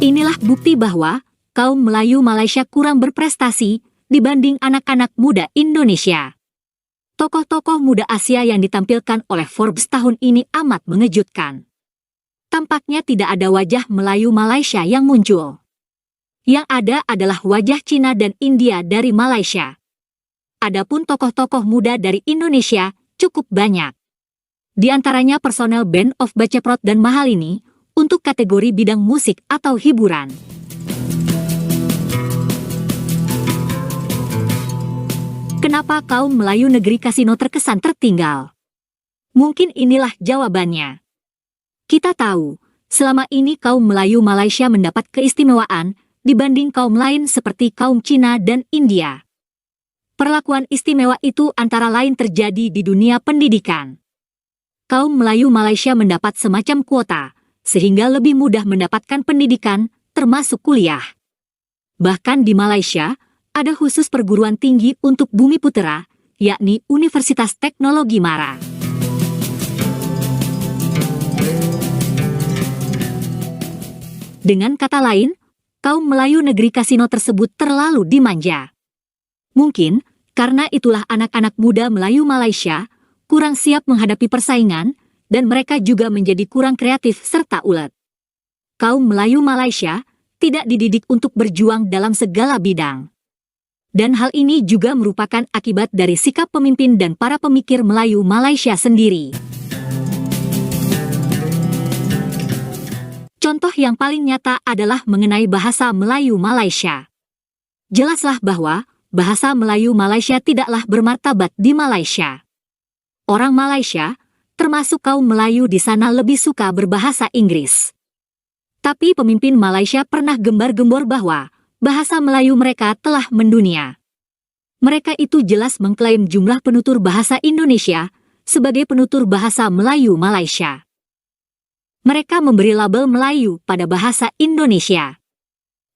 Inilah bukti bahwa kaum Melayu Malaysia kurang berprestasi dibanding anak-anak muda Indonesia. Tokoh-tokoh muda Asia yang ditampilkan oleh Forbes tahun ini amat mengejutkan. Tampaknya tidak ada wajah Melayu Malaysia yang muncul. Yang ada adalah wajah Cina dan India dari Malaysia. Adapun tokoh-tokoh muda dari Indonesia cukup banyak. Di antaranya personel band of Baceprot dan Mahalini untuk kategori bidang musik atau hiburan. Kenapa kaum Melayu negeri kasino terkesan tertinggal? Mungkin inilah jawabannya. Kita tahu, selama ini kaum Melayu Malaysia mendapat keistimewaan dibanding kaum lain seperti kaum Cina dan India. Perlakuan istimewa itu antara lain terjadi di dunia pendidikan. Kaum Melayu Malaysia mendapat semacam kuota, sehingga lebih mudah mendapatkan pendidikan, termasuk kuliah. Bahkan di Malaysia, ada khusus perguruan tinggi untuk Bumi Putera, yakni Universitas Teknologi Mara. Dengan kata lain, kaum Melayu negeri kasino tersebut terlalu dimanja. Mungkin, karena itulah anak-anak muda Melayu Malaysia kurang siap menghadapi persaingan, dan mereka juga menjadi kurang kreatif serta ulet. Kaum Melayu Malaysia tidak dididik untuk berjuang dalam segala bidang. Dan hal ini juga merupakan akibat dari sikap pemimpin dan para pemikir Melayu Malaysia sendiri. Contoh yang paling nyata adalah mengenai bahasa Melayu Malaysia. Jelaslah bahwa bahasa Melayu Malaysia tidaklah bermartabat di Malaysia. Orang Malaysia, termasuk kaum Melayu di sana lebih suka berbahasa Inggris. Tapi pemimpin Malaysia pernah gembar-gembor bahwa bahasa Melayu mereka telah mendunia. Mereka itu jelas mengklaim jumlah penutur bahasa Indonesia sebagai penutur bahasa Melayu Malaysia. Mereka memberi label Melayu pada bahasa Indonesia.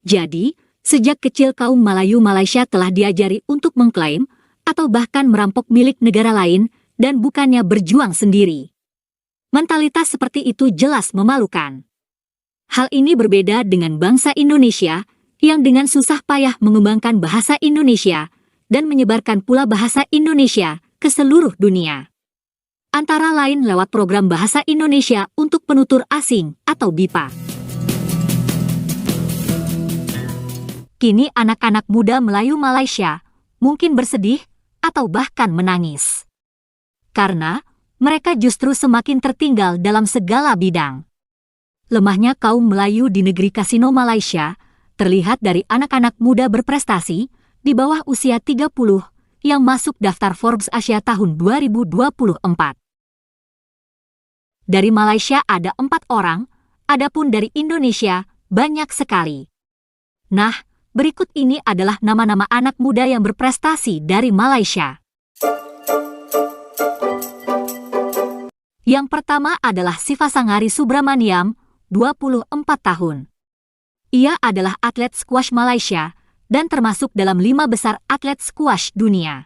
Jadi, sejak kecil kaum Melayu Malaysia telah diajari untuk mengklaim atau bahkan merampok milik negara lain dan bukannya berjuang sendiri. Mentalitas seperti itu jelas memalukan. Hal ini berbeda dengan bangsa Indonesia yang dengan susah payah mengembangkan bahasa Indonesia dan menyebarkan pula bahasa Indonesia ke seluruh dunia. Antara lain lewat program Bahasa Indonesia untuk Penutur Asing atau BIPA. Kini anak-anak muda Melayu Malaysia mungkin bersedih atau bahkan menangis. Karena mereka justru semakin tertinggal dalam segala bidang. Lemahnya kaum Melayu di negeri kasino Malaysia terlihat dari anak-anak muda berprestasi di bawah usia 30 yang masuk daftar Forbes Asia tahun 2024. Dari Malaysia ada 4 orang, adapun dari Indonesia banyak sekali. Nah, berikut ini adalah nama-nama anak muda yang berprestasi dari Malaysia. Yang pertama adalah Sivasangari Subramaniam, 24 tahun. Ia adalah atlet squash Malaysia dan termasuk dalam 5 besar atlet squash dunia.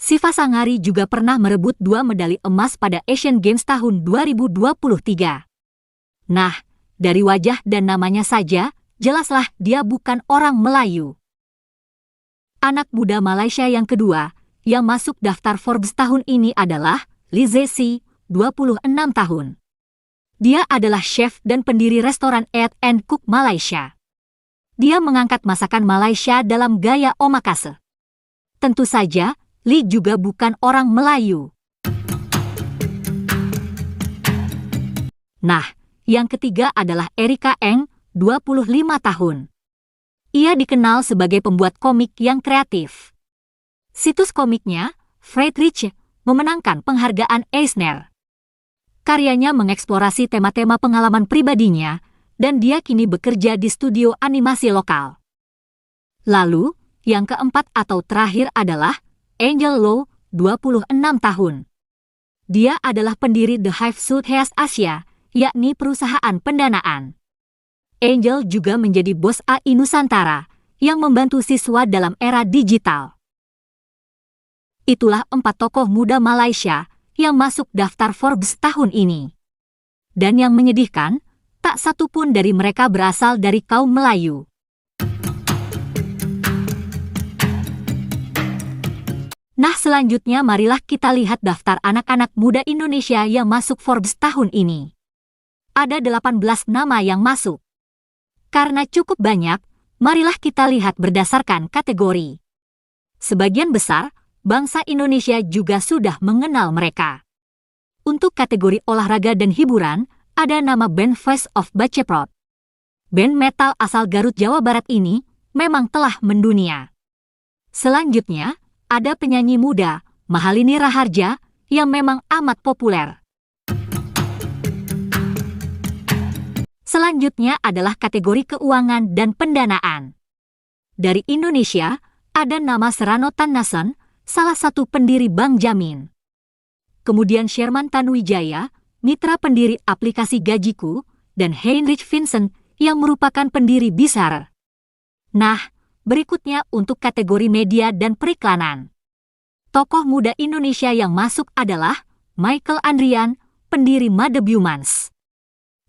Sivasangari juga pernah merebut 2 medali emas pada Asian Games tahun 2023. Nah, dari wajah dan namanya saja, jelaslah dia bukan orang Melayu. Anak muda Malaysia yang kedua yang masuk daftar Forbes tahun ini adalah Lee Zesi, 26 tahun. Dia adalah chef dan pendiri restoran Eat and Cook Malaysia. Dia mengangkat masakan Malaysia dalam gaya omakase. Tentu saja, Lee juga bukan orang Melayu. Nah, yang ketiga adalah Erika Eng, 25 tahun. Ia dikenal sebagai pembuat komik yang kreatif. Situs komiknya, Friedrich, memenangkan penghargaan Eisner. Karyanya mengeksplorasi tema-tema pengalaman pribadinya, dan dia kini bekerja di studio animasi lokal. Lalu, yang keempat atau terakhir adalah Angel Low, 26 tahun. Dia adalah pendiri The Hive Southeast Asia, yakni perusahaan pendanaan. Angel juga menjadi bos AI Nusantara, yang membantu siswa dalam era digital. Itulah 4 tokoh muda Malaysia yang masuk daftar Forbes tahun ini. Dan yang menyedihkan, tak satu pun dari mereka berasal dari kaum Melayu. Nah, selanjutnya marilah kita lihat daftar anak-anak muda Indonesia yang masuk Forbes tahun ini. Ada 18 nama yang masuk. Karena cukup banyak, marilah kita lihat berdasarkan kategori. Sebagian besar, bangsa Indonesia juga sudah mengenal mereka. Untuk kategori olahraga dan hiburan, ada nama band Face of Baceprot. Band metal asal Garut, Jawa Barat ini memang telah mendunia. Selanjutnya, ada penyanyi muda, Mahalini Raharja, yang memang amat populer. Selanjutnya adalah kategori keuangan dan pendanaan. Dari Indonesia, ada nama Serano Tannason, salah satu pendiri Bank Jamin. Kemudian Sherman Tanuwijaya, mitra pendiri aplikasi Gajiku, dan Heinrich Vincent, yang merupakan pendiri Bizarre. Nah, berikutnya untuk kategori media dan periklanan. Tokoh muda Indonesia yang masuk adalah Michael Andrian, pendiri Madebumans.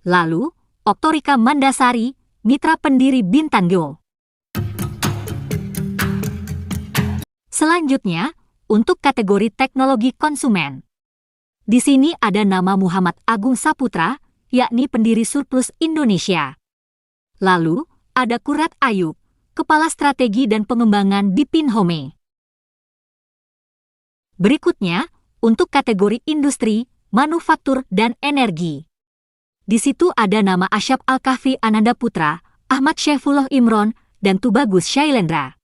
Lalu, Oktorika Mandasari, mitra pendiri Bintanggo. Selanjutnya, untuk kategori teknologi konsumen. Di sini ada nama Muhammad Agung Saputra, yakni pendiri Surplus Indonesia. Lalu, ada Kurat Ayub, Kepala Strategi dan Pengembangan di Pinhome. Berikutnya, untuk kategori industri, manufaktur, dan energi. Di situ ada nama Asyab Al-Kahfi Ananda Putra, Ahmad Syaifullah Imron, dan Tubagus Shailendra.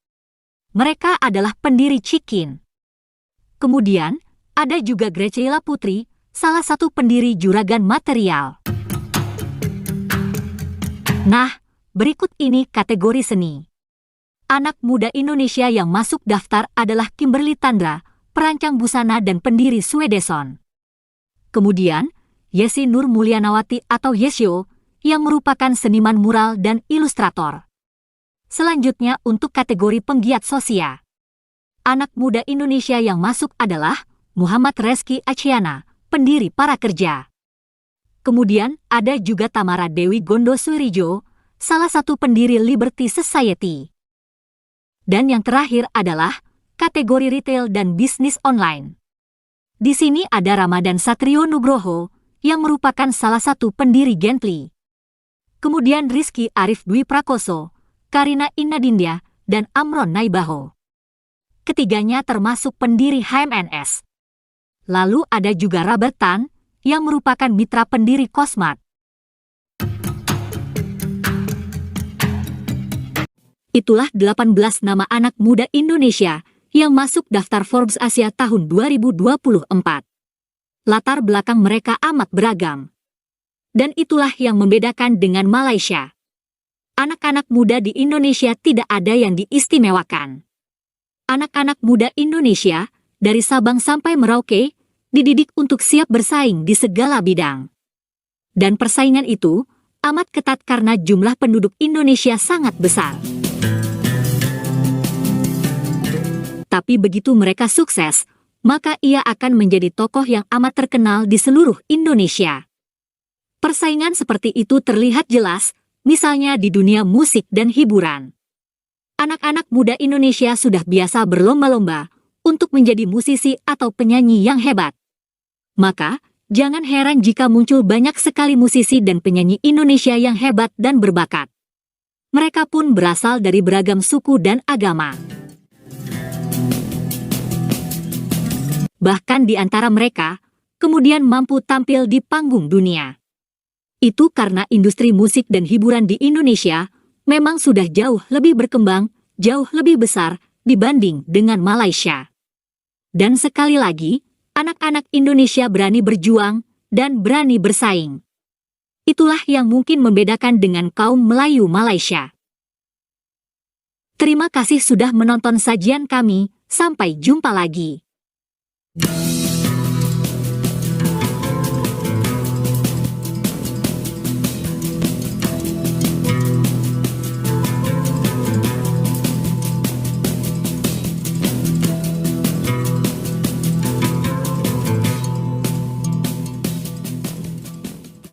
Mereka adalah pendiri Cikin. Kemudian, ada juga Graciela Putri, salah satu pendiri Juragan Material. Nah, berikut ini kategori seni. Anak muda Indonesia yang masuk daftar adalah Kimberly Tandra, perancang busana dan pendiri Swedeson. Kemudian, Yesi Nur Mulyanawati atau Yesyo, yang merupakan seniman mural dan ilustrator. Selanjutnya untuk kategori penggiat sosial. Anak muda Indonesia yang masuk adalah Muhammad Reski Aciana, pendiri Para Kerja. Kemudian ada juga Tamara Dewi Gondo Surijo, salah satu pendiri Liberty Society. Dan yang terakhir adalah kategori retail dan bisnis online. Di sini ada Ramadan Satrio Nugroho, yang merupakan salah satu pendiri Gently. Kemudian Rizky Arif Dwi Prakoso, Karina Innadindia, dan Amron Naibaho. Ketiganya termasuk pendiri HMNS. Lalu ada juga Robert Tan, yang merupakan mitra pendiri Cosmart. Itulah 18 nama anak muda Indonesia yang masuk daftar Forbes Asia tahun 2024. Latar belakang mereka amat beragam. Dan itulah yang membedakan dengan Malaysia. Anak-anak muda di Indonesia tidak ada yang diistimewakan. Anak-anak muda Indonesia, dari Sabang sampai Merauke, dididik untuk siap bersaing di segala bidang. Dan persaingan itu amat ketat karena jumlah penduduk Indonesia sangat besar. Tapi begitu mereka sukses, maka ia akan menjadi tokoh yang amat terkenal di seluruh Indonesia. Persaingan seperti itu terlihat jelas, misalnya di dunia musik dan hiburan. Anak-anak muda Indonesia sudah biasa berlomba-lomba untuk menjadi musisi atau penyanyi yang hebat. Maka, jangan heran jika muncul banyak sekali musisi dan penyanyi Indonesia yang hebat dan berbakat. Mereka pun berasal dari beragam suku dan agama. Bahkan di antara mereka, kemudian mampu tampil di panggung dunia. Itu karena industri musik dan hiburan di Indonesia memang sudah jauh lebih berkembang, jauh lebih besar dibanding dengan Malaysia. Dan sekali lagi, anak-anak Indonesia berani berjuang dan berani bersaing. Itulah yang mungkin membedakan dengan kaum Melayu Malaysia. Terima kasih sudah menonton sajian kami, sampai jumpa lagi.